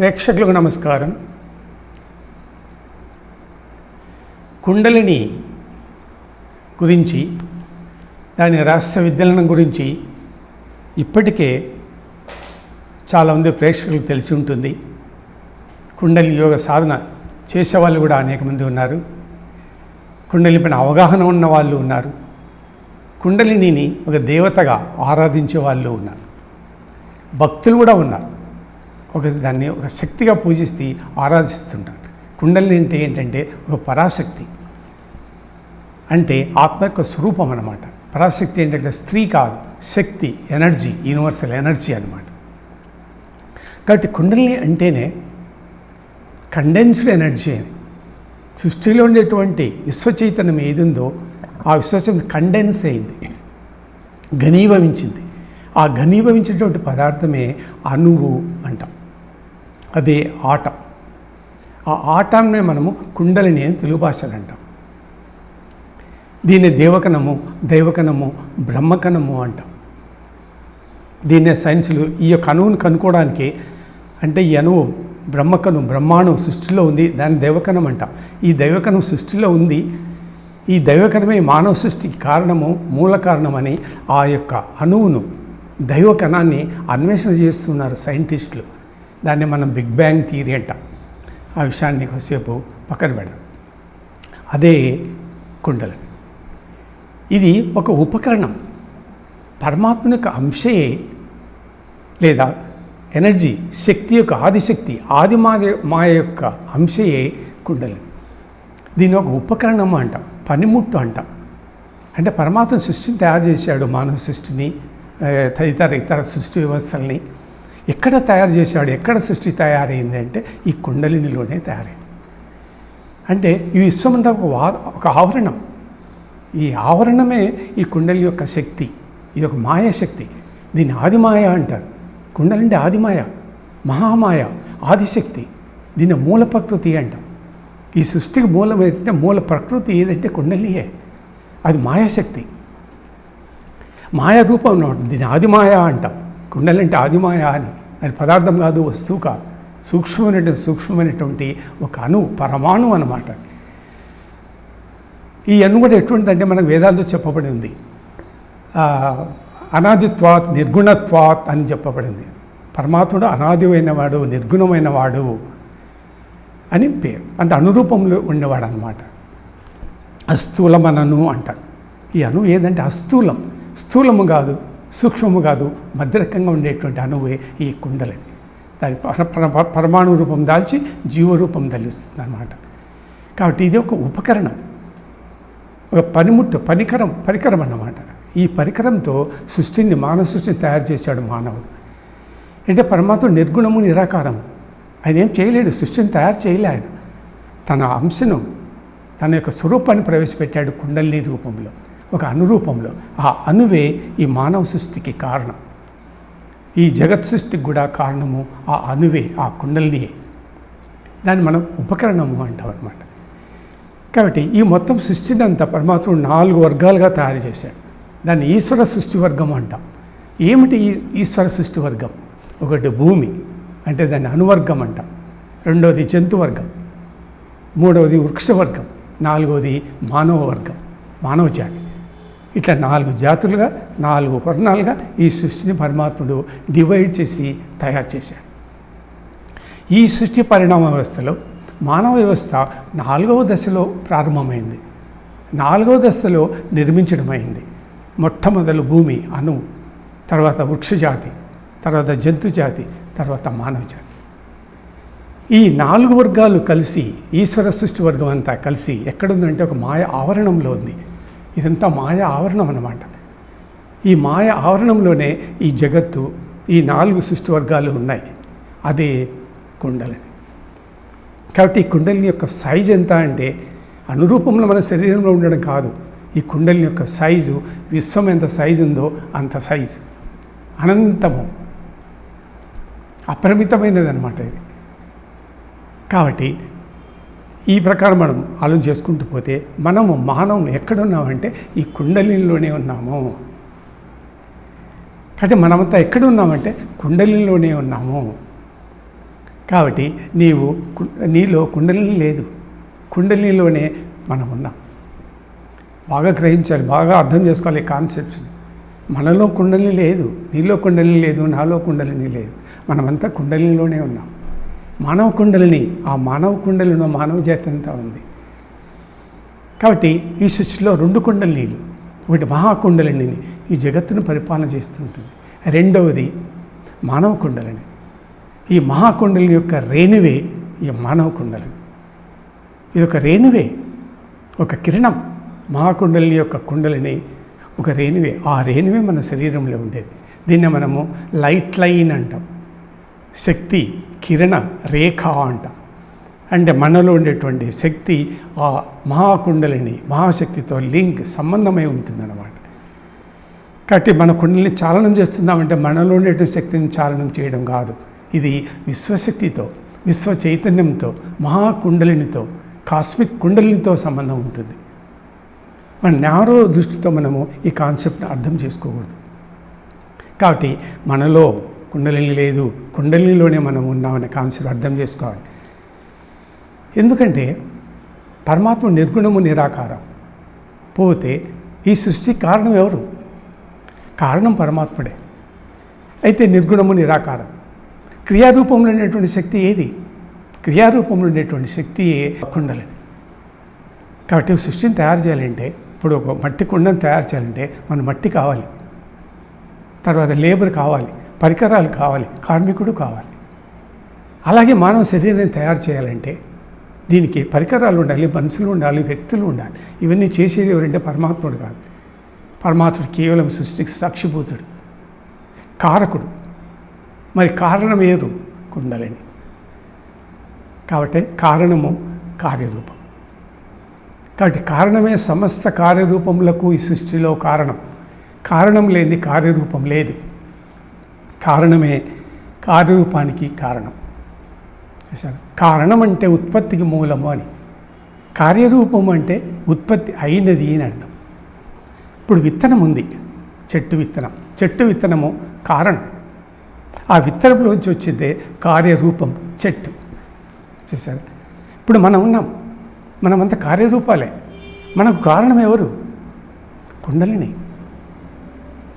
ప్రేక్షకులకు నమస్కారం. కుండలిని గురించి, దాని రహస్య విద్యలను గురించి ఇప్పటికే చాలామంది ప్రేక్షకులకు తెలిసి ఉంటుంది. కుండలిని యోగ సాధన చేసేవాళ్ళు కూడా అనేక మంది ఉన్నారు. కుండలిని పైన అవగాహన ఉన్న వాళ్ళు ఉన్నారు. కుండలిని ఒక దేవతగా ఆరాధించే వాళ్ళు ఉన్నారు. భక్తులు కూడా ఉన్నారు. దాన్ని ఒక శక్తిగా పూజిస్తూ ఆరాధిస్తుంటారు. కుండలిని అంటే ఏంటంటే ఒక పరాశక్తి, అంటే ఆత్మ యొక్క స్వరూపం అన్నమాట. పరాశక్తి ఏంటంటే స్త్రీ కాదు, శక్తి, ఎనర్జీ, యూనివర్సల్ ఎనర్జీ అన్నమాట. కాబట్టి కుండలిని అంటేనే కండెన్స్డ్ ఎనర్జీ అని. సృష్టిలో ఉండేటువంటి విశ్వచైతన్యం ఏది ఉందో ఆ విశ్వచైతన్యం కండెన్స్ అయింది, ఘనీభవించింది. ఆ ఘనీభవించినటువంటి పదార్థమే అణువు అంటాం. అదే ఆటం. ఆ ఆటాన్నే మనము కుండలిని అని తెలుగు భాషలు అంటాం. దీన్ని దైవకణము, బ్రహ్మకణము అంటాం. దీన్నే సైన్సులు ఈ యొక్క అణువును కనుక్కోవడానికి, అంటే ఈ అణువు బ్రహ్మాండం సృష్టిలో ఉంది, దాన్ని దైవకణం అంటాం. ఈ దైవకణం సృష్టిలో ఉంది. ఈ దైవకణమే మానవ సృష్టికి కారణము, మూల కారణమని ఆ యొక్క అణువును, దైవకణాన్ని అన్వేషణ చేస్తున్నారు సైంటిస్టులు. దాన్ని మనం బిగ్ బ్యాంగ్ థియరీ అంటాం. ఆ విషయాన్ని కొద్దిసేపు పక్కన పెడదాం. అదే కుండలిని. ఇది ఒక ఉపకరణం. పరమాత్మ యొక్క అంశయే, లేదా ఎనర్జీ, శక్తి యొక్క ఆదిశక్తి, మాయ యొక్క అంశయే కుండలిని. దీన్ని ఒక ఉపకరణం అంటాం, పనిముట్టు అంటాం. అంటే పరమాత్మ సృష్టిని తయారు చేశాడు, మానవ సృష్టిని, ఇతర సృష్టి వ్యవస్థల్ని. ఎక్కడ తయారు చేశాడు, ఎక్కడ సృష్టి తయారైంది అంటే ఈ కుండలినిలోనే తయారైంది. అంటే ఈ విశ్వం అంటే ఒక ఆవరణం. ఈ ఆవరణమే ఈ కుండలి యొక్క శక్తి. ఇది ఒక మాయాశక్తి. దీన్ని ఆదిమాయ అంటారు. కుండలి అంటే ఆదిమాయ, మహామాయ, ఆదిశక్తి. దీన్ని మూల ప్రకృతి అంటాం. ఈ సృష్టికి మూలం ఏదంటే, మూల ప్రకృతి ఏదంటే కుండలియే. అది మాయాశక్తి, మాయా రూపం అన్నమాట. దీన్ని ఆదిమాయ అంటాం. కుండలి అంటే ఆదిమాయ అని. అది పదార్థం కాదు, వస్తువు కాదు, సూక్ష్మమైనటువంటి ఒక అణువు, పరమాణువు అన్నమాట. ఈ అణువు కూడా ఎటువంటిదంటే మనకు వేదాలతో చెప్పబడి ఉంది. అనాదిత్వాత్ నిర్గుణత్వాత్ అని చెప్పబడింది. పరమాత్ముడు అనాదిమైనవాడు, నిర్గుణమైనవాడు అని పేరు. అంటే అనురూపంలో ఉండేవాడు అన్నమాట. అస్థూలమనను అంటారు. ఈ అణువు ఏదంటే అస్థూలం, స్థూలము కాదు, సూక్ష్మము కాదు, మధ్యరకంగా ఉండేటువంటి అణువే ఈ కుండలిని. దాని పరమాణు రూపం దాల్చి జీవరూపం ధరిస్తుంది అన్నమాట. కాబట్టి ఇది ఒక ఉపకరణం, ఒక పనిముట్టు, పరికరం అన్నమాట. ఈ పరికరంతో మానవ సృష్టిని తయారు చేశాడు మానవుడు. అంటే పరమాత్మ నిర్గుణము, నిరాకారము. ఆయన ఏం చేయలేడు, సృష్టిని తయారు చేయలే. ఆయన తన అంశను, తన యొక్క స్వరూపాన్ని ప్రవేశపెట్టాడు కుండలిని రూపంలో, ఒక అనురూపంలో. ఆ అణువే ఈ మానవ సృష్టికి కారణం. ఈ జగత్ సృష్టికి కూడా కారణము ఆ అణువే, ఆ కుండలినియే. దాన్ని మనం ఉపకరణము అంటాం అన్నమాట. కాబట్టి ఈ మొత్తం సృష్టిని అంతా పరమాత్ముడు 4 వర్గాలుగా తయారు చేశాడు. దాన్ని ఈశ్వర సృష్టి వర్గం అంటాం. ఏమిటి ఈశ్వర సృష్టి వర్గం? ఒకటి భూమి, అంటే దాన్ని అనువర్గం అంటాం. రెండవది జంతువర్గం, మూడవది వృక్షవర్గం, నాలుగవది మానవ వర్గం, మానవ జాతి. ఇట్లా 4 జాతులుగా, 4 వర్ణాలుగా ఈ సృష్టిని పరమాత్ముడు డివైడ్ చేసి తయారు చేశాడు. ఈ సృష్టి పరిణామ వ్యవస్థలో మానవ వ్యవస్థ 4వ దశలో ప్రారంభమైంది. 4వ దశలో నిర్మించడమైంది. మొట్టమొదలు భూమి, అణువు, తర్వాత వృక్షజాతి, తర్వాత జంతు జాతి, తర్వాత మానవ జాతి. ఈ 4 వర్గాలు కలిసి, ఈశ్వర సృష్టి వర్గం అంతా కలిసి ఎక్కడుందంటే ఒక మాయ ఆవరణంలో ఉంది. ఇదంతా మాయ ఆవరణం అన్నమాట. ఈ మాయ ఆవరణంలోనే ఈ జగత్తు, ఈ 4 సృష్టి వర్గాలు ఉన్నాయి. అదే కుండలిని. కాబట్టి ఈ కుండలిని యొక్క సైజు ఎంత అంటే, అనురూపంలో మన శరీరంలో ఉండడం కాదు. ఈ కుండలిని యొక్క సైజు, విశ్వం ఎంత సైజు ఉందో అంత సైజు, అనంతము, అపరిమితమైనది అన్నమాట ఇది. కాబట్టి ఈ ప్రకారం మనం ఆలోచన చేసుకుంటూ పోతే మనము మానవం ఎక్కడున్నామంటే ఈ కుండలినిలోనే ఉన్నాము. కాబట్టి మనమంతా ఎక్కడున్నామంటే కుండలినిలోనే ఉన్నాము. కాబట్టి నీలో కుండలిని లేదు, కుండలినిలోనే మనం ఉన్నాం. బాగా గ్రహించాలి, బాగా అర్థం చేసుకోవాలి ఈ కాన్సెప్ట్స్ని. మనలో కుండలిని లేదు, నీలో కుండలిని లేదు, నాలో కుండలిని లేదు. మనమంతా కుండలినిలోనే ఉన్నాం. మానవ కుండలిని, ఆ మానవ కుండలిలో మానవ జాతి అంతా ఉంది. కాబట్టి ఈ సృష్టిలో 2 కుండలినీలు, ఒకటి మహాకుండలిని ఈ జగత్తును పరిపాలన చేస్తుంటుంది, రెండవది మానవ కుండలిని. ఈ మహాకుండలిని యొక్క రేణువే ఈ మానవ కుండలిని. ఇది ఒక రేణువే, ఒక కిరణం. మహాకుండలిని యొక్క కుండలిని ఒక రేణువే. ఆ రేణువే మన శరీరంలో ఉండేది. దీన్ని మనము లైట్ లైన్ అంటాం, శక్తి కిరణ రేఖ అంటాం. అంటే మనలో ఉండేటువంటి శక్తి ఆ మహాకుండలిని మహాశక్తితో సంబంధమై ఉంటుందన్నమాట. కాబట్టి మన కుండలిని చాలనం చేస్తున్నామంటే మనలో ఉండేటువంటి శక్తిని చాలనం చేయడం కాదు. ఇది విశ్వశక్తితో, విశ్వ చైతన్యంతో, మహాకుండలినితో, కాస్మిక్ కుండలినితో సంబంధం ఉంటుంది. మన నారో దృష్టితో మనము ఈ కాన్సెప్ట్ని అర్థం చేసుకోకూడదు. కాబట్టి మనలో కుండలిని లేదు, కుండలినిలోనే మనం ఉన్నామనే కాన్సెప్ట్ అర్థం చేసుకోవాలి. ఎందుకంటే పరమాత్మ నిర్గుణము నిరాకారం. పోతే ఈ సృష్టికి కారణం ఎవరు? కారణం పరమాత్ముడే. అయితే నిర్గుణము నిరాకారం. క్రియారూపంలో ఉండేటువంటి శక్తి ఏది? క్రియారూపంలో ఉండేటువంటి శక్తియే కుండలిని. కాబట్టి సృష్టిని తయారు చేయాలంటే, ఇప్పుడు ఒక మట్టి కుండను తయారు చేయాలంటే మన మట్టి కావాలి, తర్వాత లేబర్ కావాలి, పరికరాలు కావాలి, కార్మికుడు కావాలి. అలాగే మానవ శరీరాన్ని తయారు చేయాలంటే దీనికి పరికరాలు ఉండాలి, మనుషులు ఉండాలి, వ్యక్తులు ఉండాలి. ఇవన్నీ చేసేది ఎవరంటే పరమాత్ముడు కాదు. పరమాత్ముడు కేవలం సృష్టికి సాక్షిభూతుడు, కారకుడు. మరి కారణం ఏరు? కుండలిని. కాబట్టి కారణము కార్యరూపం. కాబట్టి కారణమే సమస్త కార్యరూపములకు ఈ సృష్టిలో కారణం. కారణం లేని కార్యరూపం లేదు. కారణమే కార్యరూపానికి కారణం. కారణం అంటే ఉత్పత్తికి మూలము అని, కార్యరూపం అంటే ఉత్పత్తి అయినది అని అర్థం. ఇప్పుడు విత్తనం ఉంది, చెట్టు విత్తనం. చెట్టు విత్తనము కారణం. ఆ విత్తనంలోంచి వచ్చిందే కార్యరూపం చెట్టు. చూసారు? ఇప్పుడు మనం ఉన్నాం, మనమంతా కార్యరూపాలే. మనకు కారణం ఎవరు? కుండలిని.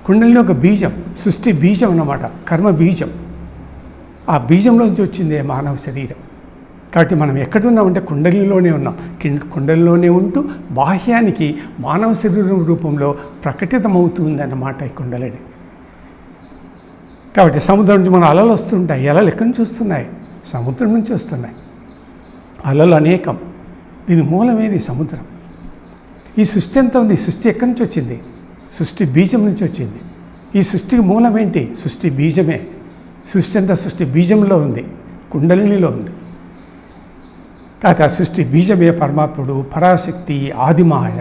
కుండలిని ఒక బీజం, సృష్టి బీజం అన్నమాట, కర్మ బీజం. ఆ బీజంలోంచి వచ్చిందే మానవ శరీరం. కాబట్టి మనం ఎక్కడున్నామంటే కుండలిలోనే ఉన్నాం. కుండలిలోనే ఉంటూ బాహ్యానికి మానవ శరీరం రూపంలో ప్రకటితమవుతుంది అన్నమాట ఈ కుండలిని. కాబట్టి సముద్రం నుంచి మన అలలు వస్తుంటాయి. అలలు ఎక్కడి నుంచి వస్తున్నాయి? సముద్రం నుంచి వస్తున్నాయి. అలలు అనేకం. దీని మూలమేది? సముద్రం. ఈ సృష్టి ఎంత ఉంది? సృష్టి ఎక్కడి నుంచి వచ్చింది? సృష్టి బీజం నుంచి వచ్చింది. ఈ సృష్టికి మూలం ఏంటి? సృష్టి బీజమే. సృష్టి అంతా సృష్టి బీజంలో ఉంది, కుండలినిలో ఉంది. కాకపోతే ఆ సృష్టి బీజమే పరమాత్ముడు, పరాశక్తి, ఆదిమాయ,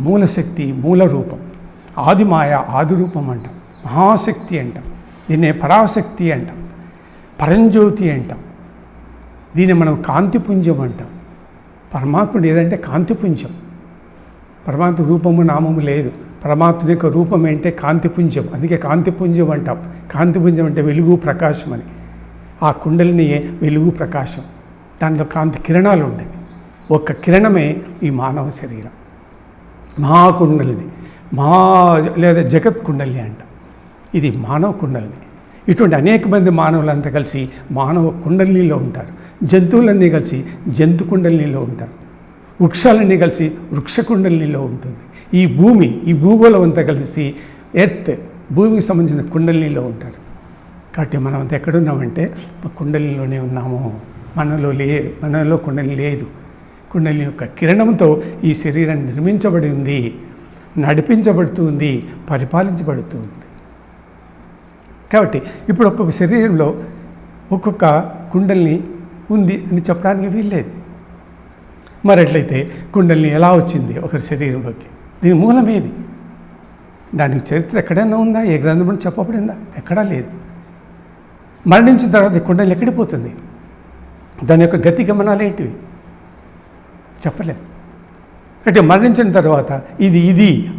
మూలశక్తి, మూల రూపం. ఆదిమాయ ఆది రూపం అంటాం, మహాశక్తి అంటాం, దీన్నే పరాశక్తి అంటాం, పరంజ్యోతి అంటాం, దీన్ని మనం కాంతిపుంజం అంటాం. పరమాత్ముడు ఏదంటే కాంతిపుంజం. పరమాత్మ రూపము నామము లేదు. పరమాత్మ యొక్క రూపం ఏంటే కాంతిపుంజం. అందుకే కాంతిపుంజం అంటాం. కాంతిపుంజం అంటే వెలుగు, ప్రకాశం అని. ఆ కుండలినియే వెలుగు, ప్రకాశం. దాంట్లో కాంతి కిరణాలు ఉంటాయి. ఒక్క కిరణమే ఈ మానవ శరీరం. మహాకుండలిని, లేదా జగత్ కుండలి అంటాం. ఇది మానవ కుండలిని. ఇటువంటి అనేక మంది మానవులంతా కలిసి మానవ కుండలినిలో ఉంటారు. జంతువులన్నీ కలిసి జంతు కుండలినిలో ఉంటారు. వృక్షాలన్నీ కలిసి వృక్ష కుండలినిలో ఉంటుంది. ఈ భూమి, ఈ భూగోళం అంతా కలిసి ఎర్త్, భూమికి సంబంధించిన కుండలినిలో ఉంటారు. కాబట్టి మనం అంతా ఎక్కడున్నామంటే కుండలిలోనే ఉన్నాము. మనలో కుండలి లేదు. కుండలి యొక్క కిరణంతో ఈ శరీరం నిర్మించబడి ఉంది, నడిపించబడుతుంది, పరిపాలించబడుతుంది. కాబట్టి ఇప్పుడు ఒక్కొక్క శరీరంలో ఒక్కొక్క కుండలిని ఉంది అని చెప్పడానికి వీల్లేదు. మరి అట్లయితే కుండలిని ఎలా వచ్చింది ఒకరి శరీరంలోకి? దీని మూలమేది? దానికి చరిత్ర ఎక్కడైనా ఉందా? ఏ గ్రంథంలో చెప్పబడిందా? ఎక్కడా లేదు. మరణించిన తర్వాత కుండలి ఎక్కడికి పోతుంది? దాని యొక్క గతి గమనాలు ఏంటివి? చెప్పలేం. అంటే మరణించిన తర్వాత ఇది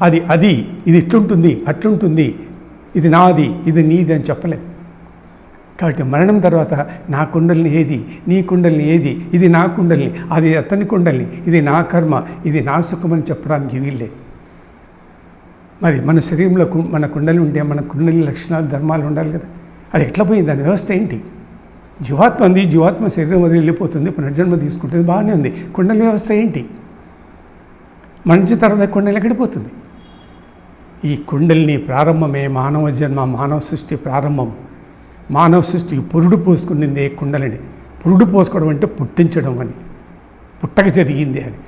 అది ఇది ఇట్లుంటుంది, అట్లుంటుంది, ఇది నాది, ఇది నీది అని చెప్పలేం. కాబట్టి మరణం తర్వాత నా కుండలిని ఏది, నీ కుండలిని ఏది, ఇది నా కుండలిని, అది అతని కుండలిని, ఇది నా కర్మ, ఇది నా సుఖమని చెప్పడానికి వీళ్ళే. మరి మన శరీరంలో మన కుండలి ఉంటే మన కుండలి లక్షణాలు ధర్మాలు ఉండాలి కదా. అది ఎట్లా పోయింది, దాని వ్యవస్థ ఏంటి? జీవాత్మ ఉంది, జీవాత్మ శరీరం వదిలి వెళ్ళిపోతుంది, పునర్జన్మ తీసుకుంటుంది, బాగానే ఉంది. కుండలి వ్యవస్థ ఏంటి? మంచి తర్వాత కుండలి ఎక్కడిపోతుంది? ఈ కుండలిని ప్రారంభమే మానవ జన్మ, మానవ సృష్టి ప్రారంభం. మానవ సృష్టికి పురుడు పోసుకునింది ఏ కుండలిని. పురుడు పోసుకోవడం అంటే పుట్టించడం అని, పుట్టక జరిగింది అని.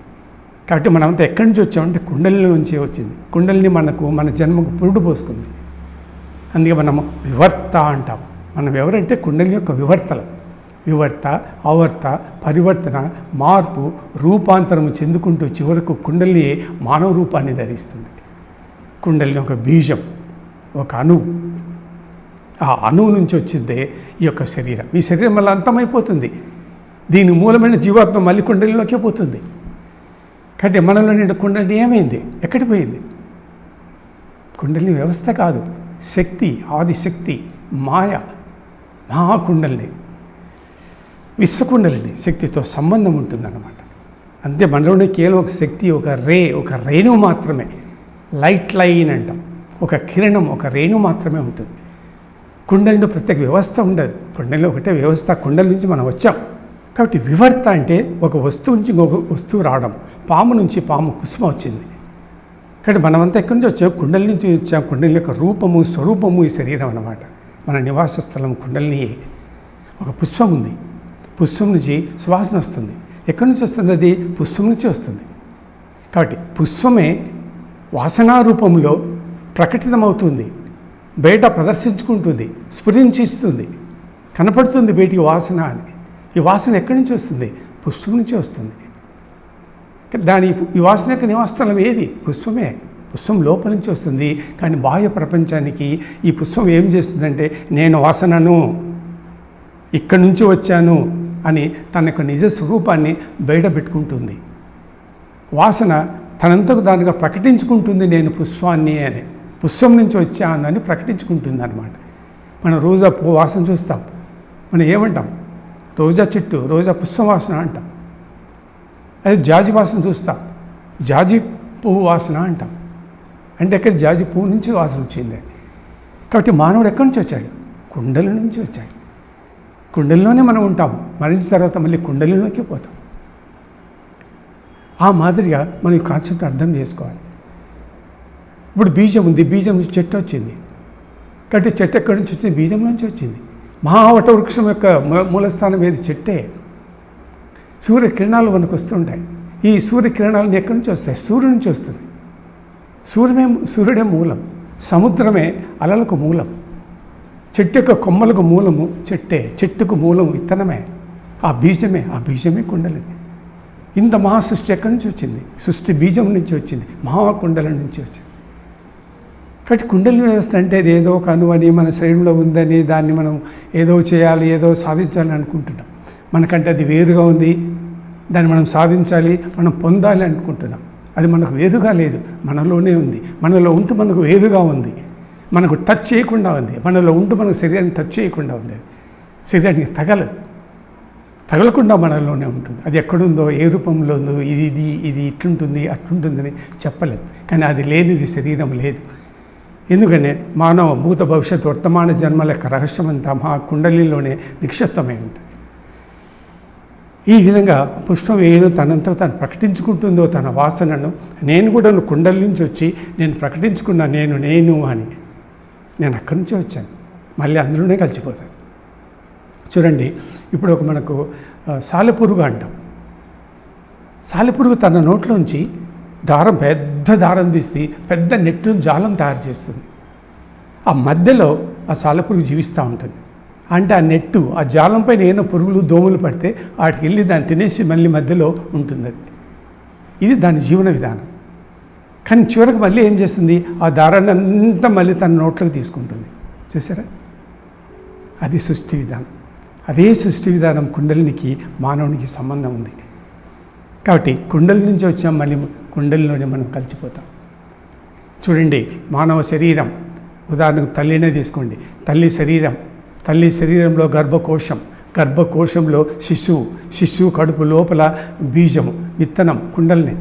కాబట్టి మనమంతా ఎక్కడి నుంచి వచ్చామంటే కుండలి నుంచే వచ్చింది. కుండలిని మన జన్మకు పురుడు పోసుకుంది. అందుకే మనము వివర్త అంటాం. మనం ఎవరంటే కుండలి యొక్క వివర్తలు. వివర్త, అవర్త, పరివర్తన, మార్పు, రూపాంతరం చెందుకుంటూ చివరకు కుండలిని మానవ రూపాన్ని ధరిస్తుంది. కుండలిని ఒక బీజం, ఒక అణువు. ఆ అణువు నుంచి వచ్చిందే ఈ యొక్క శరీరం. ఈ శరీరం మళ్ళీ అంతమైపోతుంది. దీని మూలమైన జీవాత్మ మళ్ళీ కుండలిలోకే పోతుంది. కాబట్టి మనలో నిండు కుండలిని ఏమైంది, ఎక్కడికి పోయింది? కుండలిని వ్యవస్థ కాదు, శక్తి, ఆదిశక్తి, మాయ, మహాకుండలిని, విశ్వకుండలిని శక్తితో సంబంధం ఉంటుందన్నమాట. అంతే. మనలోనే కేవలం ఒక శక్తి, ఒక రేణువు మాత్రమే, లైట్ లైన్ అంటాం. ఒక కిరణం, ఒక రేణువు మాత్రమే ఉంటుంది. కుండలిలో ప్రత్యేక వ్యవస్థ ఉండదు. కుండలిలో ఒకటే వ్యవస్థ. కుండలి నుంచి మనం వచ్చాం. కాబట్టి వివర్త అంటే ఒక వస్తువు నుంచి ఇంకొక వస్తువు రావడం. పాము నుంచి పాము కుసుమ వచ్చింది. కాబట్టి మనమంతా ఎక్కడి నుంచి వచ్చాం? కుండలి నుంచి వచ్చాం. కుండలి యొక్క రూపము, స్వరూపము ఈ శరీరం అన్నమాట. మన నివాస స్థలం కుండలిని. ఒక పుష్పం ఉంది, పుష్పం నుంచి సువాసన వస్తుంది. ఎక్కడి నుంచి వస్తుంది? అది పుష్పం నుంచి వస్తుంది. కాబట్టి పుష్పమే వాసనా రూపంలో ప్రకటితమవుతుంది, బయట ప్రదర్శించుకుంటుంది, స్ఫురించిస్తుంది, కనపడుతుంది బయటికి వాసన అని. ఈ వాసన ఎక్కడి నుంచి వస్తుంది? పుష్పం నుంచి వస్తుంది. ఈ వాసన యొక్క నివాసస్థలం ఏది? పుష్పమే. పుష్పం లోపల నుంచి వస్తుంది. కానీ బాహ్య ప్రపంచానికి ఈ పుష్పం ఏం చేస్తుందంటే, నేను వాసనను, ఇక్కడి నుంచి వచ్చాను అని తన యొక్క నిజ స్వరూపాన్ని బయట పెట్టుకుంటుంది. వాసన తనంతకు దానిగా ప్రకటించుకుంటుంది, నేను పుష్పాన్ని అని, పుష్పం నుంచి వచ్చాను అని ప్రకటించుకుంటుంది అన్నమాట. మనం రోజా పువ్వు వాసన చూస్తాం. మనం ఏమంటాం? రోజా చెట్టు, రోజా పుష్ప వాసన అంటాం. అదే జాజి వాసన చూస్తాం, జాజి పువ్వు వాసన అంటాం. అంటే ఎక్కడ జాజి పువ్వు నుంచి వాసన వచ్చింది. కాబట్టి మానవుడు ఎక్కడి నుంచి వచ్చాడు? కుండలి నుంచి వచ్చాడు. కుండలిలోనే మనం ఉంటాం. మరణించిన తర్వాత మళ్ళీ కుండలిలోకి పోతాం. ఆ మాదిరిగా మనం ఈ కాన్సెప్ట్ అర్థం చేసుకోవాలి. ఇప్పుడు బీజం ఉంది, బీజం నుంచి చెట్టు వచ్చింది. కాబట్టి చెట్టు ఎక్కడి నుంచి వచ్చింది? బీజం నుంచి వచ్చింది. మహావట వృక్షం యొక్క మూలస్థానం ఏది? చెట్టే. సూర్యకిరణాలు మనకు వస్తుంటాయి. ఈ సూర్యకిరణాలను ఎక్కడి నుంచి వస్తాయి? సూర్యుడి నుంచి వస్తుంది. సూర్యుడే మూలం, సముద్రమే అలలకు మూలం, చెట్టు యొక్క కొమ్మలకు మూలము చెట్టే, చెట్టుకు మూలము విత్తనమే, ఆ బీజమే కుండలి. ఇంత మహాసృష్టి ఎక్కడి నుంచి వచ్చింది? సృష్టి బీజం నుంచి వచ్చింది, మహాకుండలి నుంచి వచ్చింది. కాబట్టి కుండలి వ్యవస్థ అంటే అది ఏదో ఒక అణువని, మన శరీరంలో ఉందని, దాన్ని మనం ఏదో చేయాలి, ఏదో సాధించాలని అనుకుంటున్నాం. మనకంటే అది వేరుగా ఉంది, దాన్ని మనం సాధించాలి, మనం పొందాలి అనుకుంటున్నాం. అది మనకు వేరుగా లేదు, మనలోనే ఉంది. మనలో ఉంటూ మనకు వేరుగా ఉంది, మనకు టచ్ చేయకుండా ఉంది. మనలో ఉంటూ మనకు శరీరాన్ని టచ్ చేయకుండా ఉంది. శరీరానికి తగలకుండా మనలోనే ఉంటుంది. అది ఎక్కడుందో, ఏ రూపంలో ఉందో, ఇది ఇట్లుంటుంది అట్లుంటుందని చెప్పలేము. కానీ అది లేనిది శరీరం లేదు. ఎందుకంటే మానవ భూత భవిష్యత్ వర్తమాన జన్మల యొక్క రహస్యం అంతా మా కుండలిలోనే నిక్షిప్తమై ఉంటుంది. ఈ విధంగా పుష్పం ఏదో తనంతా తను ప్రకటించుకుంటుందో తన వాసనను, నేను కూడా కుండలి నుంచి వచ్చి నేను ప్రకటించుకున్నా నేను అని, నేను అక్కడి నుంచే వచ్చాను, మళ్ళీ అందులోనే కలిసిపోతాను. చూడండి, ఇప్పుడు మనకు సాలెపురుగు అంటాం. సాలెపురుగు తన నోట్లోంచి పెద్ద దారం తీసి పెద్ద నెట్టు జాలం తయారు చేస్తుంది. ఆ మధ్యలో ఆ సాలెపురుగు జీవిస్తూ ఉంటుంది. అంటే ఆ నెట్టు, ఆ జాలం పైన ఏమైనా పురుగులు, దోమలు పడితే వాటికి వెళ్ళి దాన్ని తినేసి మళ్ళీ మధ్యలో ఉంటుంది. ఇది దాని జీవన విధానం. కానీ చివరికి మళ్ళీ ఏం చేస్తుంది? ఆ దారాన్ని అంతా మళ్ళీ తన నోట్లోకి తీసుకుంటుంది. చూసారా? అది సృష్టి విధానం. అదే సృష్టి విధానం కుండలినికి మానవునికి సంబంధం ఉంది. కాబట్టి కుండలి నుంచి వచ్చాం, మళ్ళీ కుండలిలోనే మనం కలిసిపోతాం. చూడండి, మానవ శరీరం ఉదాహరణకు తల్లినే తీసుకోండి. తల్లి శరీరం తల్లి శరీరంలో గర్భకోశంలో శిశువు కడుపు లోపల బీజము, విత్తనం, కుండల్ని.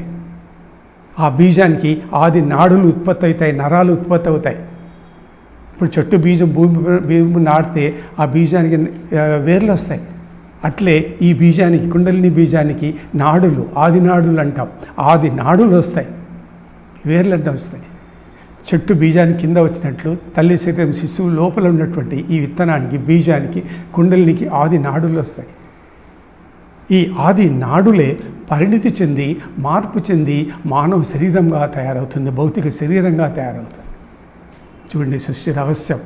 ఆ బీజానికి ఆది నాడులు ఉత్పత్తి అవుతాయి, నరాలు ఉత్పత్తి అవుతాయి. ఇప్పుడు చెట్టు బీజం భూమి నాటితే ఆ బీజానికి వేర్లు వస్తాయి. అట్లే ఈ బీజానికి, కుండలిని బీజానికి నాడులు, ఆది నాడులు అంటాం. ఆది నాడులు వస్తాయి, వేర్లు అంటే వస్తాయి. చెట్టు బీజానికి కింద వచ్చినట్లు తల్లి శరీరం శిశువు లోపల ఉన్నటువంటి ఈ విత్తనానికి, బీజానికి, కుండలినికి ఆది నాడులు వస్తాయి. ఈ ఆది నాడులే పరిణితి చెంది, మార్పు చెంది మానవ శరీరంగా తయారవుతుంది, భౌతిక శరీరంగా తయారవుతుంది. చూడండి, సృష్టి రహస్యం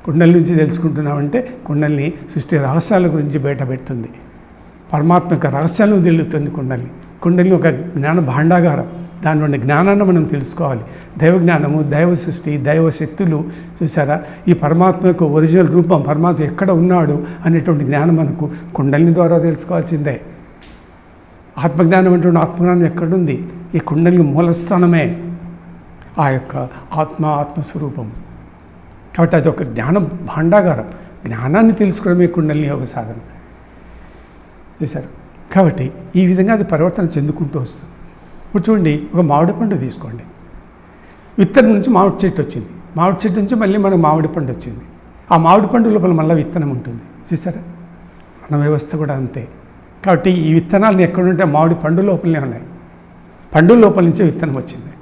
కుండలి నుంచి తెలుసుకుంటున్నామంటే కుండలిని సృష్టి రహస్యాల గురించి బయట పెడుతుంది. పరమాత్మ యొక్క రహస్యాలను తెలుగుతుంది కుండలిని ఒక జ్ఞాన భాండాగారం. దాని నుండి జ్ఞానాన్ని మనం తెలుసుకోవాలి. దైవ జ్ఞానము, దైవ సృష్టి, దైవ శక్తులు చూసారా, ఈ పరమాత్మ యొక్క ఒరిజినల్ రూపం, పరమాత్మ ఎక్కడ ఉన్నాడు అనేటువంటి జ్ఞానం మనకు కుండలిని ద్వారా తెలుసుకోవాల్సిందే. ఆత్మజ్ఞానం అంటే ఆత్మజ్ఞానం ఎక్కడుంది? ఈ కుండలిని మూలస్థానమే ఆ యొక్క ఆత్మస్వరూపం. కాబట్టి అది ఒక జ్ఞాన భాండాగారం. జ్ఞానాన్ని తెలుసుకోవడమే కుండలిని యోగ సాధన. చూసారు? కాబట్టి ఈ విధంగా అది పరివర్తన చెందుకుంటూ వస్తుంది. ఇప్పుడు చూడండి, ఒక మామిడి పండు తీసుకోండి. విత్తనం నుంచి మామిడి చెట్టు వచ్చింది, మామిడి చెట్టు నుంచి మళ్ళీ మనకు మామిడి పండు వచ్చింది. ఆ మామిడి పండు లోపల మళ్ళీ విత్తనం ఉంటుంది. చూసారా? మన వ్యవస్థ కూడా అంతే. కాబట్టి ఈ విత్తనాలను ఎక్కడుంటే మామిడి పండు లోపలనే ఉన్నాయి. పండు లోపల నుంచే విత్తనం వచ్చింది.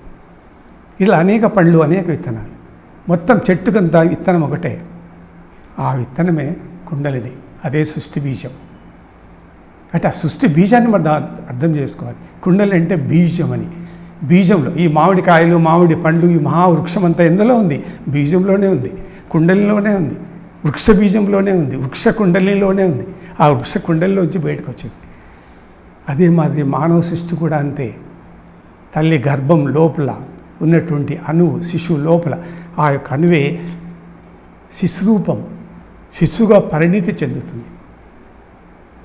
ఇలా అనేక పండ్లు, అనేక విత్తనాలు, మొత్తం చెట్టుకంతా విత్తనం ఒకటే. ఆ విత్తనమే కుండలిని, అదే సృష్టి బీజం. అంటే ఆ సృష్టి బీజాన్ని మనం అర్థం చేసుకోవాలి. కుండలి అంటే బీజం అని. బీజంలో ఈ మామిడికాయలు, మామిడి పండ్లు, ఈ మహావృక్షం అంతా ఎందులో ఉంది? బీజంలోనే ఉంది, కుండలిలోనే ఉంది, వృక్ష బీజంలోనే ఉంది, వృక్ష కుండలిలోనే ఉంది. ఆ వృక్ష కుండలిలోంచి బయటకు వచ్చింది. అదే మాదిరి మానవ సృష్టి కూడా అంతే. తల్లి గర్భం లోపల ఉన్నటువంటి అణువు, శిశువు లోపల ఆ యొక్క అణువే శిశురూపం, శిశువుగా పరిణితి చెందుతుంది,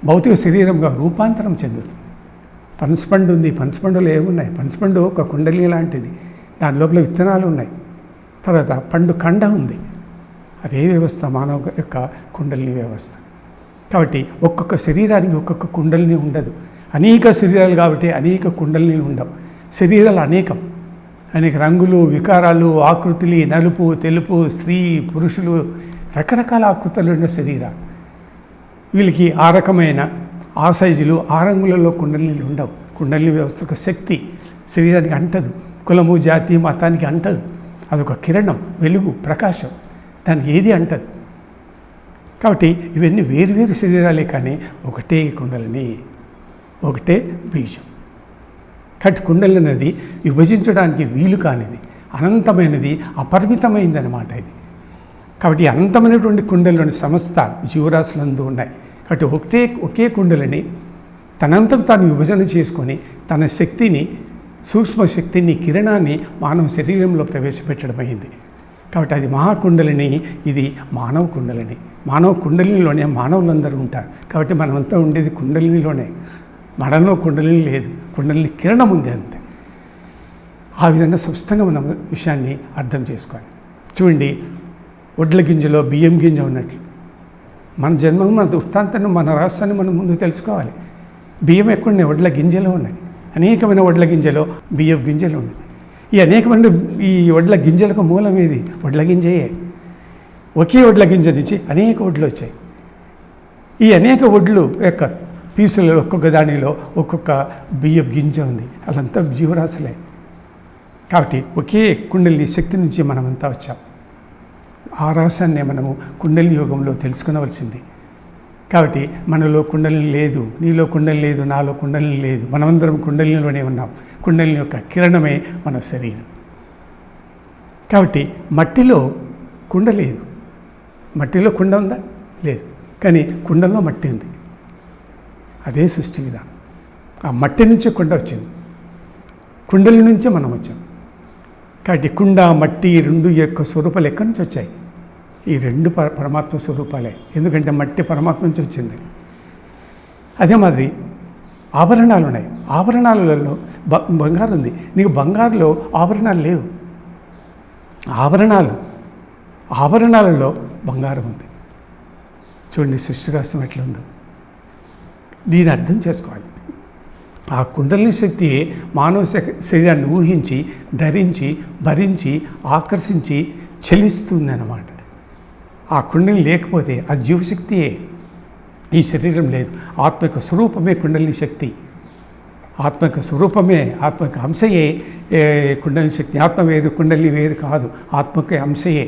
భౌతిక శరీరంగా రూపాంతరం చెందుతుంది. పనసపండు ఉంది, పనసపండులో ఏమున్నాయి? పనసపండు ఒక కుండలి లాంటిది, దాని లోపల విత్తనాలు ఉన్నాయి. తర్వాత పండు కండ ఉంది. అదే వ్యవస్థ మానవ యొక్క కుండలిని వ్యవస్థ. కాబట్టి ఒక్కొక్క శరీరానికి ఒక్కొక్క కుండలిని ఉండదు. అనేక శరీరాలు కాబట్టి అనేక కుండలిని ఉండవు. శరీరాలు అనేకం, అనేక రంగులు, వికారాలు, ఆకృతులు, నలుపు, తెలుపు, స్త్రీ, పురుషులు, రకరకాల ఆకృతులు ఉన్న శరీరాలు. వీళ్ళకి ఆ రకమైన ఆ సైజులు, ఆ రంగులలో కుండలిని ఉండవు. కుండలిని వ్యవస్థ ఒక శక్తి, శరీరానికి అంటదు. కులము, జాతి, మతానికి అంటదు. అదొక కిరణం, వెలుగు, ప్రకాశం, దానికి ఏది అంటదు. కాబట్టి ఇవన్నీ వేరువేరు శరీరాలే, కానీ ఒకటే కుండలిని, ఒకటే బీజం. కాబట్టి కుండలి అనేది విభజించడానికి వీలు కానిది, అనంతమైనది, అపరిమితమైంది అన్నమాట ఇది. కాబట్టి అనంతమైనటువంటి కుండలిలోని సమస్త జీవరాశులందు ఉన్నాయి. కాబట్టి ఒకే కుండలిని తనంతకు తాను విభజన చేసుకొని తన శక్తిని, సూక్ష్మ శక్తిని, కిరణాన్ని మానవ శరీరంలో ప్రవేశపెట్టడమైంది. కాబట్టి అది మహాకుండలిని, ఇది మానవ కుండలిని. మానవ కుండలినిలోనే మానవులందరూ ఉంటారు. కాబట్టి మనమంతా ఉండేది కుండలినిలోనే. మనలో కుండలిని లేదు, కుండలిని కిరణం ఉంది అంతే. ఆ విధంగా స్పష్టంగా మనం విషయాన్ని అర్థం చేసుకోవాలి. చూడండి, వడ్ల గింజలో బియ్యం గింజ ఉన్నట్లు మన జన్మం, మన వృత్తాంతాన్ని, మన రహస్యాన్ని మనం ముందు తెలుసుకోవాలి. బియ్యం ఎక్కడున్నాయి? వడ్ల గింజలో ఉన్నాయి. అనేకమైన వడ్ల గింజలో బియ్యం గింజలు ఉన్నాయి. ఈ అనేకమైన ఈ వడ్ల గింజలకు మూలం ఏది? వడ్ల గింజయే. ఒకే వడ్ల గింజ నుంచి అనేక వడ్లు వచ్చాయి. ఈ అనేక వడ్లు యొక్క పీసులలో ఒక్కొక్క దానిలో ఒక్కొక్క బియ్యం గింజ ఉంది. అదంతా జీవరాశులే. కాబట్టి ఒకే కుండలి శక్తి నుంచి మనమంతా వచ్చాం. ఆ రహస్యాన్ని మనము కుండలి యోగంలో తెలుసుకునవలసింది. కాబట్టి మనలో కుండలిని లేదు, నీలో కుండలి లేదు, నాలో కుండలిని లేదు, మనమందరం కుండలిలోనే ఉన్నాం. కుండలిని యొక్క కిరణమే మన శరీరం. కాబట్టి మట్టిలో కుండ లేదు. మట్టిలో కుండ ఉందా? లేదు. కానీ కుండలో మట్టి ఉంది. అదే సృష్టి విధానం. ఆ మట్టి నుంచే కుండ వచ్చింది, కుండలి నుంచే మనం వచ్చాం. కాబట్టి కుండ, మట్టి రెండు యొక్క స్వరూపాలు ఎక్కడి నుంచి వచ్చాయి? ఈ రెండు పరమాత్మ స్వరూపాలే. ఎందుకంటే మట్టి పరమాత్మ నుంచి వచ్చింది. అదే మాదిరి ఆభరణాలు ఉన్నాయి. ఆభరణాలలో బంగారు ఉంది. నీకు బంగారులో ఆభరణాలు లేవు. ఆభరణాలలో బంగారం ఉంది. చూడండి సృష్టి రహస్యం ఎట్లుందో. దీన్ని అర్థం చేసుకోవాలి. ఆ కుండలిని శక్తి మానవ శరీరాన్ని ఊహించి, ధరించి, భరించి, ఆకర్షించి చలిస్తుంది అన్నమాట. ఆ కుండలిని లేకపోతే ఆ జీవశక్తియే, ఈ శరీరం లేదు. ఆత్మ యొక్క స్వరూపమే కుండలిని శక్తి. ఆత్మ యొక్క స్వరూపమే, ఆత్మ యొక్క అంశయే కుండలిని శక్తి. ఆత్మ వేరు, కుండలిని వేరు కాదు, ఆత్మకే అంశయే.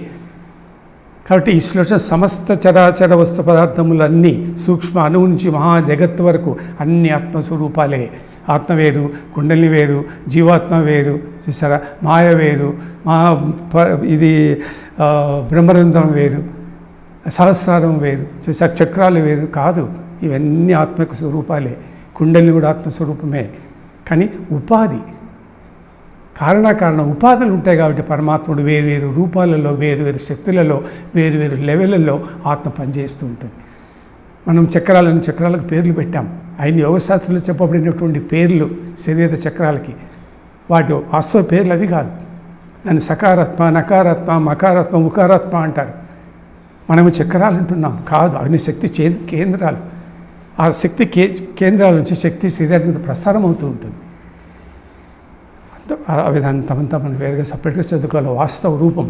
కాబట్టి ఈ శ్లోచన సమస్త చరాచర వస్తు పదార్థములన్నీ సూక్ష్మ అణువు నుంచి మహా జగత్తు వరకు అన్ని ఆత్మస్వరూపాలే. ఆత్మ వేరు, కుండలిని వేరు, జీవాత్మ వేరు, చూసారా, మాయ వేరు, ఇది బ్రహ్మరంధ్రం వేరు, సహస్రారం వేరు, చూసారా, చక్రాలు వేరు కాదు. ఇవన్నీ ఆత్మక స్వరూపాలే. కుండలిని కూడా ఆత్మస్వరూపమే. కానీ ఉపాధి, కారణ ఉపాధులు ఉంటాయి కాబట్టి పరమాత్ముడు వేరువేరు రూపాలలో, వేరువేరు శక్తులలో, వేరువేరు లెవెళ్ళల్లో ఆత్మ పనిచేస్తూ ఉంటుంది. మనం చక్రాలకు పేర్లు పెట్టాం. ఆయన యోగశాస్త్రంలో చెప్పబడినటువంటి పేర్లు శరీర చక్రాలకి, వాటి వాస్తవ పేర్లు అవి కాదు. దాన్ని సకారాత్మ, నకారాత్మ, మకారాత్మ, ఉకారాత్మ అంటారు. మనము చక్రాలు అంటున్నాం కాదు, అవన్నీ శక్తి కేంద్రాలు. ఆ శక్తి కేంద్రాల నుంచి శక్తి శరీరం మీద ప్రసారం అవుతూ ఉంటుంది. అవి దాన్ని తమంతా మనం వేరుగా సపరేట్గా చదువుకోవాలి. వాస్తవ రూపం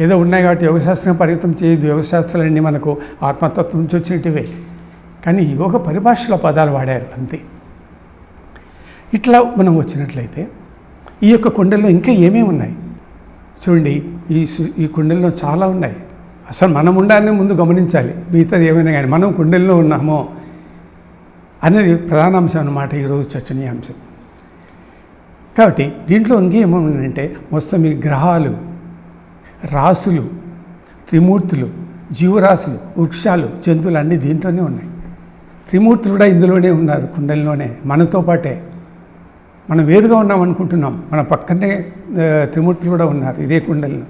ఏదో ఉన్నాయి కాబట్టి యోగశాస్త్రం పరిమితం చేయదు. యోగశాస్త్రాలన్నీ మనకు ఆత్మతత్వం నుంచి వచ్చినటివే, కానీ యోగ పరిభాషలో పదాలు వాడారు అంతే. ఇట్లా మనం వచ్చినట్లయితే ఈ యొక్క కుండల్లో ఇంకా ఏమేమి ఉన్నాయి చూడండి. ఈ కుండల్లో చాలా ఉన్నాయి. అసలు మనం ఉండాలని ముందు గమనించాలి. మిగతాది ఏమైనా కానీ మనం కుండల్లో ఉన్నామో అనేది ప్రధాన అంశం అన్నమాట ఈరోజు చర్చనీయాంశం. కాబట్టి దీంట్లో ఇంకేమన్నాయంటే మొత్తం ఈ గ్రహాలు, రాసులు, త్రిమూర్తులు, జీవరాశులు, వృక్షాలు, జంతువులు అన్నీ దీంట్లోనే ఉన్నాయి. త్రిమూర్తులు కూడా ఇందులోనే ఉన్నారు, కుండలిలోనే, మనతో పాటే. మనం వేరుగా ఉన్నాం అనుకుంటున్నాం, మన పక్కనే త్రిమూర్తులు కూడా ఉన్నారు ఇదే కుండలిలో.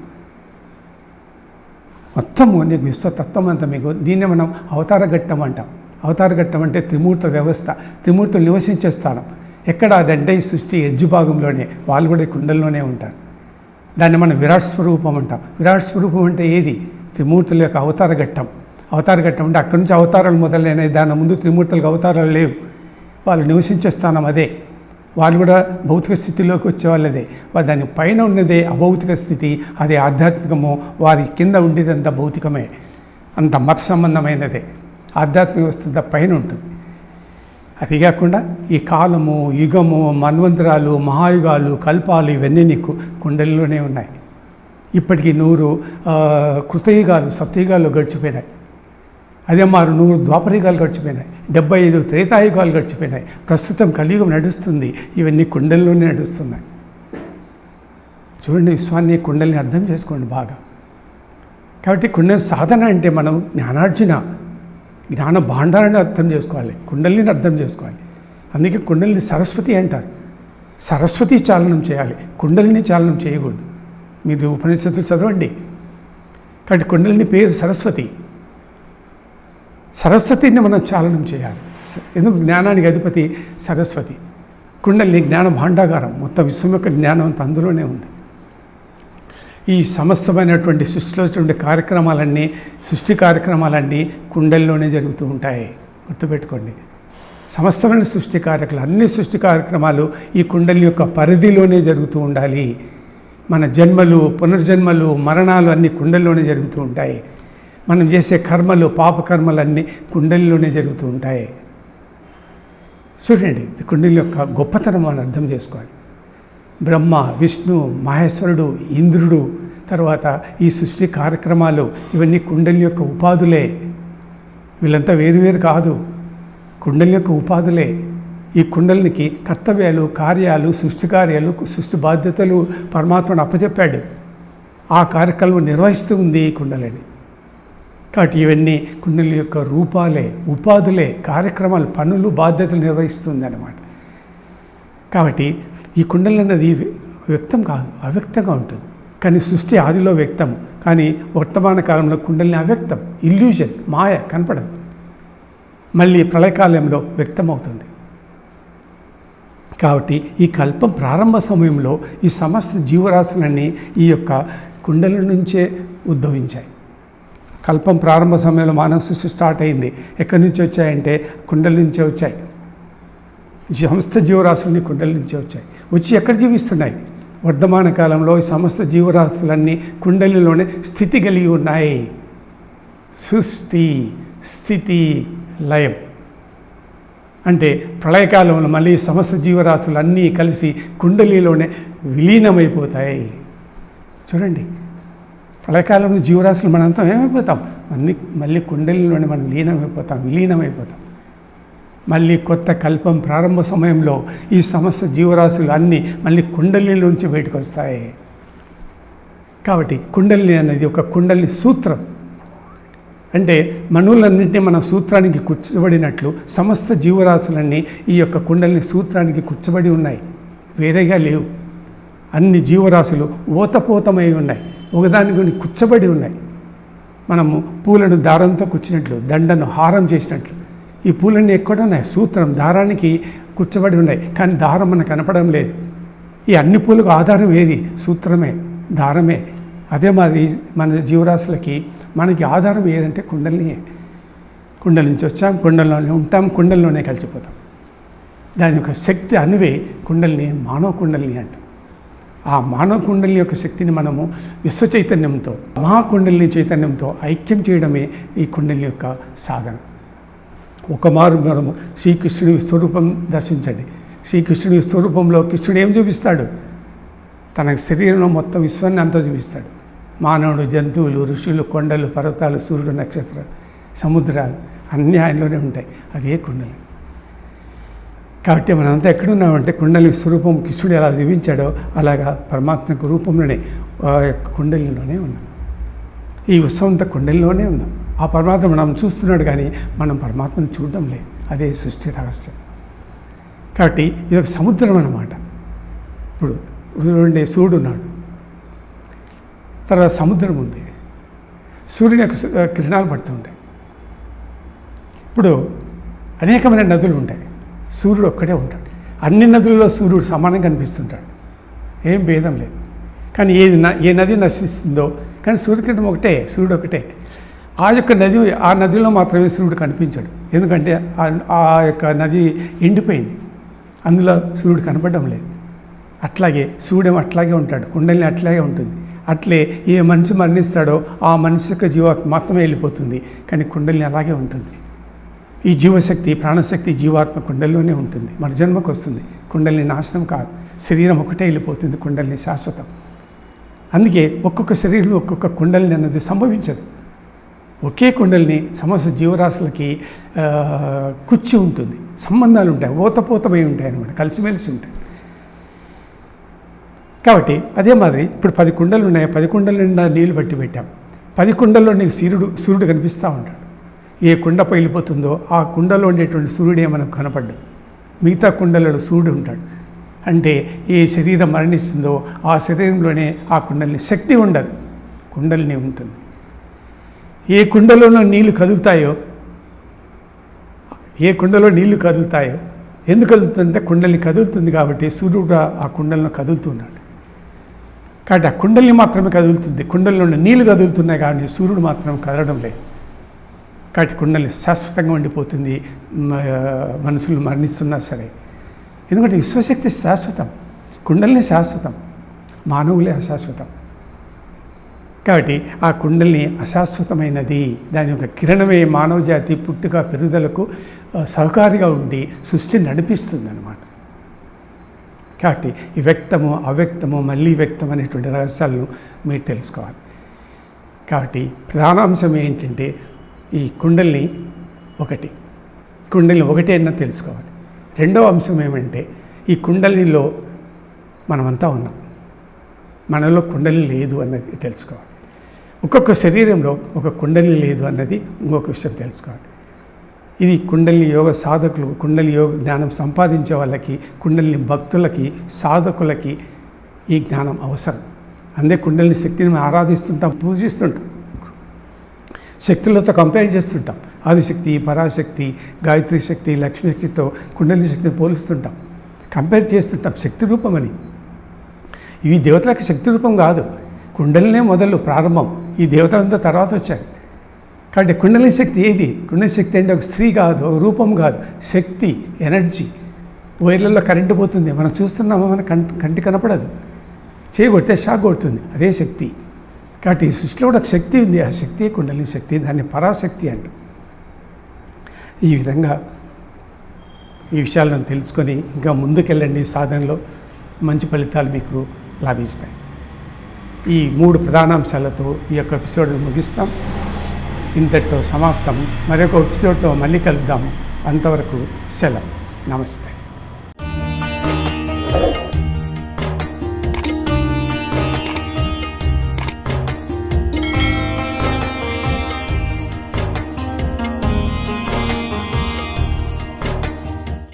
మొత్తము నీకు విశ్వతత్వం అంతా మీకు. దీన్నే మనం అవతార ఘట్టం అంటాం. అవతార ఘట్టం అంటే త్రిమూర్తుల వ్యవస్థ, త్రిమూర్తులు నివసించే స్థానం. ఎక్కడ అదంటే ఈ సృష్టి ఎడ్జు భాగంలోనే, వాళ్ళు కూడా ఈ కుండల్లోనే ఉంటారు. దాన్ని మనం విరాట్ స్వరూపం అంటాం. విరాట్ స్వరూపం అంటే ఏది? త్రిమూర్తుల యొక్క అవతార ఘట్టం. అవతార ఘట్టం అంటే అక్కడి నుంచి అవతారాలు మొదలైనవి. దాని ముందు త్రిమూర్తులకు అవతారాలు లేవు, వాళ్ళు నివసించే స్థానం అదే. వాళ్ళు కూడా భౌతిక స్థితిలోకి వచ్చేవాళ్ళదే. దాని పైన ఉన్నదే అభౌతిక స్థితి, అదే ఆధ్యాత్మికము. వారి కింద ఉండేదంతా భౌతికమే, అంత మత సంబంధమైనదే. ఆధ్యాత్మిక వ్యవస్థ పైన ఉంటుంది. అది కాకుండా ఈ కాలము, యుగము, మన్వంతరాలు, మహాయుగాలు, కల్పాలు ఇవన్నీ నీకు కుండలిలోనే ఉన్నాయి. ఇప్పటికీ 100 కృతయుగాలు, సప్తయుగాలు గడిచిపోయినాయి. అదే మారు 100 ద్వాపరయుగాలు గడిచిపోయినాయి. 75 త్రేతాయుగాలు గడిచిపోయినాయి. ప్రస్తుతం కలియుగం నడుస్తుంది. ఇవన్నీ కుండలిలోనే నడుస్తున్నాయి. చూడండి, విశ్వాన్ని, కుండలిని అర్థం చేసుకోండి బాగా. కాబట్టి కుండలి సాధన అంటే మనం జ్ఞానార్జున, జ్ఞాన భాండారాన్ని అర్థం చేసుకోవాలి, కుండలిని అర్థం చేసుకోవాలి. అందుకే కుండలిని సరస్వతి అంటారు. సరస్వతి చాలనం చేయాలి, కుండలిని చాలనం చేయకూడదు. మీరు ఉపనిషత్తులు చదవండి. కాబట్టి కుండలిని పేరు సరస్వతి. సరస్వతిని మనం చాలనం చేయాలి. ఎందుకు? జ్ఞానానికి అధిపతి సరస్వతి. కుండలిని జ్ఞాన భాండాగారం. మొత్తం విశ్వం యొక్క జ్ఞానం అంతా అందులోనే ఉంది. ఈ సమస్తమైనటువంటి సృష్టిలో కార్యక్రమాలన్నీ, సృష్టి కార్యక్రమాలన్నీ కుండలిలోనే జరుగుతూ ఉంటాయి. గుర్తుపెట్టుకోండి. సమస్తమైన సృష్టి కార్యక్రమాలు, అన్ని సృష్టి కార్యక్రమాలు ఈ కుండలి యొక్క పరిధిలోనే జరుగుతూ ఉండాలి. మన జన్మలు, పునర్జన్మలు, మరణాలు అన్నీ కుండలిలోనే జరుగుతూ ఉంటాయి. మనం చేసే కర్మలు, పాపకర్మలన్నీ కుండలిలోనే జరుగుతూ ఉంటాయి. చూడండి, కుండలి యొక్క గొప్పతనం మనం అర్థం చేసుకోవాలి. బ్రహ్మ, విష్ణు, మహేశ్వరుడు, ఇంద్రుడు, తర్వాత ఈ సృష్టి కార్యక్రమాలు ఇవన్నీ కుండలి యొక్క ఉపాధులే. వీళ్ళంతా వేరువేరు కాదు, కుండలి యొక్క ఉపాధులే. ఈ కుండలినికి కర్తవ్యాలు, కార్యాలు, సృష్టి కార్యాలు, సృష్టి బాధ్యతలు పరమాత్మను అప్పచెప్పాడు. ఆ కార్యక్రమం నిర్వహిస్తూ ఉంది ఈ కుండలిని. కాబట్టి ఇవన్నీ కుండలి యొక్క రూపాలే, ఉపాధులే, కార్యక్రమాలు, పనులు, బాధ్యతలు నిర్వహిస్తుంది అన్నమాట. కాబట్టి ఈ కుండలి అన్నది వ్యక్తం కాదు, అవ్యక్తంగా ఉంటుంది. కానీ సృష్టి ఆదిలో వ్యక్తం, కానీ వర్తమాన కాలంలో కుండలిని అవ్యక్తం, ఇల్యూజన్, మాయ, కనపడదు. మళ్ళీ ప్రళయకాలంలో వ్యక్తమవుతుంది. కాబట్టి ఈ కల్పం ప్రారంభ సమయంలో ఈ సమస్త జీవరాశులన్నీ ఈ యొక్క కుండలి నుంచే ఉద్భవించాయి. కల్పం ప్రారంభ సమయంలో మానవ సృష్టి స్టార్ట్ అయింది. ఎక్కడి నుంచి వచ్చాయంటే కుండల నుంచే వచ్చాయి. సమస్త జీవరాశులన్నీ కుండల నుంచే వచ్చాయి. వచ్చి ఎక్కడ జీవిస్తున్నాయి? వర్ధమాన కాలంలో ఈ సమస్త జీవరాశులన్నీ కుండలిలోనే స్థితి కలిగి ఉన్నాయి. సృష్టి, స్థితి, లయం. అంటే ప్రళయకాలంలో మళ్ళీ సమస్త జీవరాశులన్నీ కలిసి కుండలిలోనే విలీనమైపోతాయి. చూడండి, ప్రళయకాలంలో జీవరాశులు మనంతా ఏమైపోతాం? మళ్ళీ కుండలిలోనే మనం విలీనమైపోతాం. మళ్ళీ కొత్త కల్పం ప్రారంభ సమయంలో ఈ సమస్త జీవరాశులు అన్నీ మళ్ళీ కుండలిలోంచి బయటకు వస్తాయి. కాబట్టి కుండలిని అనేది ఒక కుండలిని సూత్రం. అంటే మనువులన్నింటినీ మన సూత్రానికి కూర్చబడినట్లు సమస్త జీవరాశులన్నీ ఈ యొక్క కుండలిని సూత్రానికి కూర్చబడి ఉన్నాయి, వేరేగా లేవు. అన్ని జీవరాశులు ఓతపోతమై ఉన్నాయి, ఒకదానికి కూర్చబడి ఉన్నాయి. మనము పూలను దారంతో కూర్చున్నట్లు, దండను హారం చేసినట్లు ఈ పూలన్నీ ఎక్కడ ఉన్నాయి? సూత్రం, దారానికి కూర్చబడి ఉన్నాయి. కానీ దారం మనకు కనపడడం లేదు. ఈ అన్ని పూలకు ఆధారం ఏది? సూత్రమే, దారమే. అదే మాది మన జీవరాశులకి మనకి ఆధారం ఏదంటే కుండలినియే. కుండల నుంచి వచ్చాం, కుండల్లోనే ఉంటాం, కుండల్లోనే కలిసిపోతాం. దాని యొక్క శక్తి అణువే కుండలిని, మానవ కుండలిని అంటాం. ఆ మానవ కుండలిని యొక్క శక్తిని మనము విశ్వ చైతన్యంతో, మహాకుండలిని చైతన్యంతో ఐక్యం చేయడమే ఈ కుండలిని యొక్క సాధన. ఒక మారు మనము శ్రీకృష్ణుడి స్వరూపం దర్శించండి. శ్రీకృష్ణుడి స్వరూపంలో కృష్ణుడు ఏం చూపిస్తాడు? తన శరీరంలో మొత్తం విశ్వాన్ని అంతా చూపిస్తాడు. మానవుడు, జంతువులు, ఋషులు, కొండలు, పర్వతాలు, సూర్యుడు, నక్షత్రాలు, సముద్రాలు అన్నీ ఆయనలోనే ఉంటాయి. అదే కుండలి. కాబట్టి మనంతా ఎక్కడున్నామంటే కుండలి స్వరూపం కృష్ణుడు ఎలా చూపించాడో అలాగా పరమాత్మ రూపంలోనే ఆ యొక్క కుండలిలోనే ఉన్నాం. ఈ ఉత్సవంతో కుండలిలోనే ఉన్నాం. ఆ పరమాత్మ మనం చూస్తున్నాడు, కానీ మనం పరమాత్మను చూడడం లేదు. అదే సృష్టి రహస్యం. కాబట్టి ఇది ఒక సముద్రం అన్నమాట. ఇప్పుడు చూడండి, సూర్యుడు ఉన్నాడు, తర్వాత సముద్రం ఉంది, సూర్యుని యొక్క కిరణాలు పడుతుంటాయి. ఇప్పుడు అనేకమైన నదులు ఉంటాయి, సూర్యుడు ఒక్కడే ఉంటాడు. అన్ని నదులలో సూర్యుడు సమానంగా కనిపిస్తుంటాడు, ఏం భేదం లేదు. కానీ ఏ నది నశిస్తుందో కానీ సూర్యకిరణం ఒకటే, సూర్యుడు ఒకటే. ఆ నదిలో మాత్రమే సూర్యుడు కనిపించాడు. ఎందుకంటే ఆ యొక్క నది ఎండిపోయింది, అందులో సూర్యుడు కనపడడం లేదు. అట్లాగే సూర్యుడు అట్లాగే ఉంటాడు, కుండలిని అట్లాగే ఉంటుంది. అట్లే ఏ మనిషి మరణిస్తాడో ఆ మనిషి యొక్క జీవాత్మ మాత్రమే వెళ్ళిపోతుంది, కానీ కుండలిని అలాగే ఉంటుంది. ఈ జీవశక్తి, ప్రాణశక్తి జీవాత్మ కుండలిలోనే ఉంటుంది. మన జన్మకు వస్తుంది. కుండలిని నాశనం కాదు, శరీరం ఒకటే వెళ్ళిపోతుంది, కుండలిని శాశ్వతం. అందుకే ఒక్కొక్క శరీరంలో ఒక్కొక్క కుండలిని అన్నది సంభవించదు. ఒకే కుండలిని సమస్త జీవరాశులకి కుచ్చి ఉంటుంది, సంబంధాలు ఉంటాయి, ఓతపోతమై ఉంటాయి అన్నమాట, కలిసిమెలిసి ఉంటాయి. కాబట్టి అదే మాదిరి ఇప్పుడు 10 కుండలు ఉన్నాయి, 10 కుండల నిండా నీళ్ళు బట్టి పెట్టాం. 10 కుండల్లో నీకు సూర్యుడు కనిపిస్తూ ఉంటాడు. ఏ కుండ పగిలిపోతుందో ఆ కుండలో ఉండేటువంటి సూర్యుడే మనకు కనపడ్డు. మిగతా కుండలలో సూర్యుడు ఉంటాడు. అంటే ఏ శరీరం మరణిస్తుందో ఆ శరీరంలోనే ఆ కుండలిని శక్తి ఉండదు, కుండలిని ఉంటుంది. ఏ కుండలో నీళ్లు కదులుతాయో ఎందుకు కదులుతుందంటే కుండలిని కదులుతుంది కాబట్టి సూర్యుడు ఆ కుండలను కదులుతున్నాడు. కాబట్టి ఆ కుండలిని మాత్రమే కదులుతుంది. కుండలిలో నీళ్లు కదులుతున్నాయి కానీ సూర్యుడు మాత్రం కదలడం లేదు. కాబట్టి కుండలిని శాశ్వతంగా ఉండిపోతుంది, మనుషులు మరణిస్తున్నా సరే. ఎందుకంటే విశ్వశక్తి శాశ్వతం, కుండలిని శాశ్వతం, మానవులే అశాశ్వతం. కాబట్టి ఆ కుండలిని అశాశ్వతమైనది. దాని యొక్క కిరణమే మానవ జాతి పుట్టుక పెరుగుదలకు సహకారిగా ఉండి సృష్టిని నడిపిస్తుంది అన్నమాట. కాబట్టి ఈ వ్యక్తము, అవ్యక్తము, మళ్ళీ వ్యక్తం అనేటువంటి రహస్యాలను మీరు తెలుసుకోవాలి. కాబట్టి ప్రధాన అంశం ఏంటంటే ఈ కుండలిని ఒకటే అన్నది తెలుసుకోవాలి. రెండవ అంశం ఏమంటే ఈ కుండలినిలో మనమంతా ఉన్నాం, మనలో కుండలిని లేదు అన్నది తెలుసుకోవాలి. ఒక్కొక్క శరీరంలో ఒక కుండలిని లేదు అన్నది ఇంకొక విషయం తెలుసుకోవాలి. ఇది కుండలిని యోగ సాధకులు, కుండలి యోగ జ్ఞానం సంపాదించే వాళ్ళకి, కుండలిని భక్తులకి, సాధకులకి ఈ జ్ఞానం అవసరం. అందే కుండలిని శక్తిని మనం ఆరాధిస్తుంటాం, పూజిస్తుంటాం, శక్తులతో కంపేర్ చేస్తుంటాం. ఆదిశక్తి, పరాశక్తి, గాయత్రి శక్తి, లక్ష్మీ శక్తితో కుండలిని శక్తిని పోలుస్తుంటాం, కంపేర్ చేస్తుంటాం శక్తి రూపమని. ఇవి దేవతలకు శక్తి రూపం కాదు, కుండలినే మొదలు ప్రారంభం. ఈ దేవతలంతా తర్వాత వచ్చారు. కాబట్టి కుండలి శక్తి ఏది? కుండలి శక్తి అంటే ఒక స్త్రీ కాదు, ఒక రూపం కాదు, శక్తి, ఎనర్జీ. వైర్లలో కరెంటు పోతుంది, మనం చూస్తున్నామో మన కంటి కనపడదు, చేయగొడితే షాక్ కొడుతుంది, అదే శక్తి. కాబట్టి ఈ సృష్టిలో కూడా ఒక శక్తి ఉంది, ఆ శక్తి కుండలి శక్తి, దాన్ని పరాశక్తి అంట. ఈ విధంగా ఈ విషయాలను తెలుసుకొని ఇంకా ముందుకెళ్ళండి, సాధనలో మంచి ఫలితాలు మీకు లభిస్తాయి. ఈ 3 ప్రధానాంశాలతో ఈ యొక్క ఎపిసోడ్ ముగిస్తాం. ఇంతటితో సమాప్తం. మరొక ఎపిసోడ్తో మళ్ళీ కలుద్దాం. అంతవరకు సెలవు. నమస్తే.